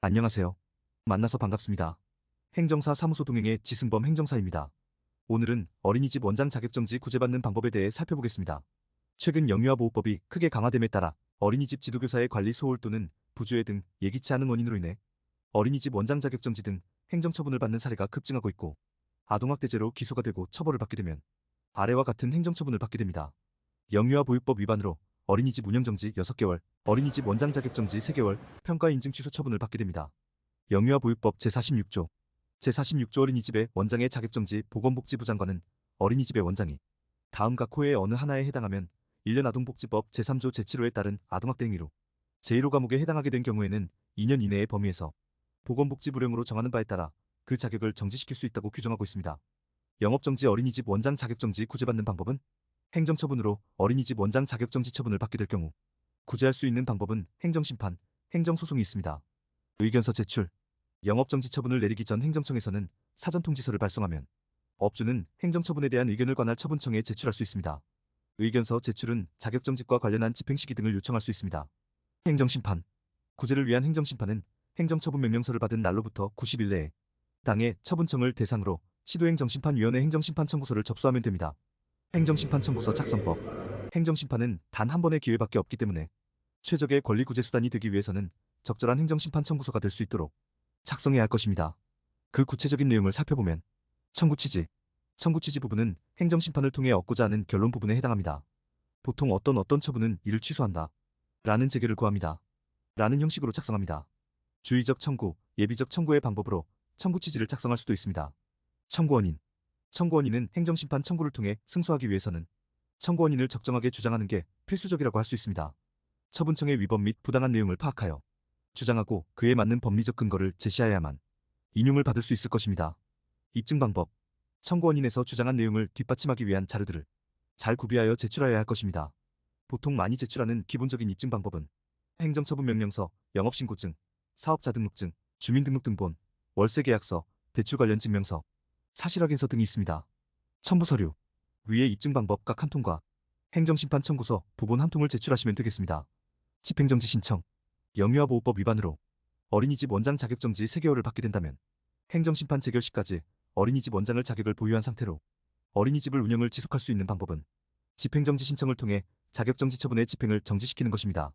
안녕하세요. 만나서 반갑습니다. 행정사 사무소 동행의 지승범 행정사입니다. 오늘은 어린이집 원장 자격정지 구제받는 방법에 대해 살펴보겠습니다. 최근 영유아보호법이 크게 강화됨에 따라 어린이집 지도교사의 관리 소홀 또는 부주의 등 예기치 않은 원인으로 인해 어린이집 원장 자격정지 등 행정처분을 받는 사례가 급증하고 있고, 아동학대죄로 기소가 되고 처벌을 받게 되면 아래와 같은 행정처분을 받게 됩니다. 영유아보육법 위반으로 어린이집 운영정지 6개월, 어린이집 원장 자격정지 3개월, 평가인증 취소 처분을 받게 됩니다. 영유아보육법 제46조 제46조 어린이집의 원장의 자격정지. 보건복지부 장관은 어린이집의 원장이 다음과 코어의 어느 하나에 해당하면 1년 아동복지법 제3조 제7호에 따른 아동학대 행위로 제1호 과목에 해당하게 된 경우에는 2년 이내의 범위에서 보건복지부령으로 정하는 바에 따라 그 자격을 정지시킬 수 있다고 규정하고 있습니다. 영업정지 어린이집 원장 자격정지 구제받는 방법은 행정처분으로 어린이집 원장 자격정지 처분을 받게 될 경우 구제할 수 있는 방법은 행정심판, 행정소송이 있습니다. 의견서 제출. 영업정지 처분을 내리기 전 행정청에서는 사전통지서를 발송하면 업주는 행정처분에 대한 의견을 관할 처분청에 제출할 수 있습니다. 의견서 제출은 자격정지과 관련한 집행시기 등을 요청할 수 있습니다. 행정심판. 구제를 위한 행정심판은 행정처분명령서를 받은 날로부터 90일 내에 당해 처분청을 대상으로 시도행정심판위원회 행정심판 청구서를 접수하면 됩니다. 행정심판 청구서 작성법. 행정심판은 단 한 번의 기회밖에 없기 때문에 최적의 권리구제 수단이 되기 위해서는 적절한 행정심판 청구서가 될 수 있도록 작성해야 할 것입니다. 그 구체적인 내용을 살펴보면 청구 취지. 청구 취지 부분은 행정심판을 통해 얻고자 하는 결론 부분에 해당합니다. 보통 어떤 처분은 이를 취소한다 라는 재결을 구합니다 라는 형식으로 작성합니다. 주의적 청구, 예비적 청구의 방법으로 청구 취지를 작성할 수도 있습니다. 청구원인. 청구원인은 행정심판 청구를 통해 승소하기 위해서는 청구원인을 적정하게 주장하는 게 필수적이라고 할 수 있습니다. 처분청의 위법 및 부당한 내용을 파악하여 주장하고 그에 맞는 법리적 근거를 제시하여야만 인용을 받을 수 있을 것입니다. 입증 방법. 청구원인에서 주장한 내용을 뒷받침하기 위한 자료들을 잘 구비하여 제출하여야 할 것입니다. 보통 많이 제출하는 기본적인 입증 방법은 행정처분명령서, 영업신고증, 사업자 등록증, 주민등록등본, 월세계약서, 대출 관련 증명서, 사실확인서 등이 있습니다. 첨부서류. 위의 입증 방법 각 한 통과 행정심판 청구서, 부본 한 통을 제출하시면 되겠습니다. 집행정지 신청. 영유아보호법 위반으로 어린이집 원장 자격정지 3개월을 받게 된다면 행정심판 재결 시까지 어린이집 원장을 자격을 보유한 상태로 어린이집을 운영을 지속할 수 있는 방법은 집행정지 신청을 통해 자격정지 처분의 집행을 정지시키는 것입니다.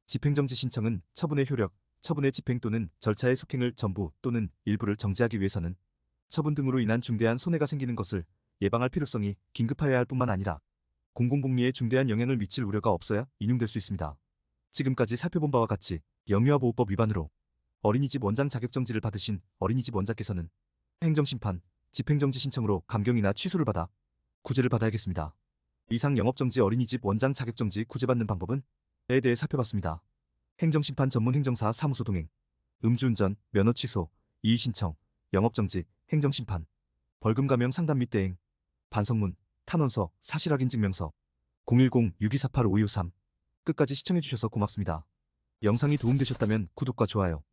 집행정지 신청은 처분의 효력, 처분의 집행 또는 절차의 속행을 전부 또는 일부를 정지하기 위해서는 처분 등으로 인한 중대한 손해가 생기는 것을 예방할 필요성이 긴급하여야 할 뿐만 아니라 공공복리에 중대한 영향을 미칠 우려가 없어야 인용될 수 있습니다. 지금까지 살펴본 바와 같이 영유아보호법 위반으로 어린이집 원장 자격정지를 받으신 어린이집 원장께서는 행정심판, 집행정지 신청으로 감경이나 취소를 받아 구제를 받아야겠습니다. 이상 영업정지 어린이집 원장 자격정지 구제받는 방법은 에 대해 살펴봤습니다. 행정심판 전문 행정사 사무소 동행, 음주운전, 면허 취소, 이의신청, 영업정지, 행정심판, 벌금 감형 상담 및 대행, 반성문, 탄원서, 사실확인 증명서, 010-6248-5253. 끝까지 시청해주셔서 고맙습니다. 영상이 도움되셨다면 구독과 좋아요,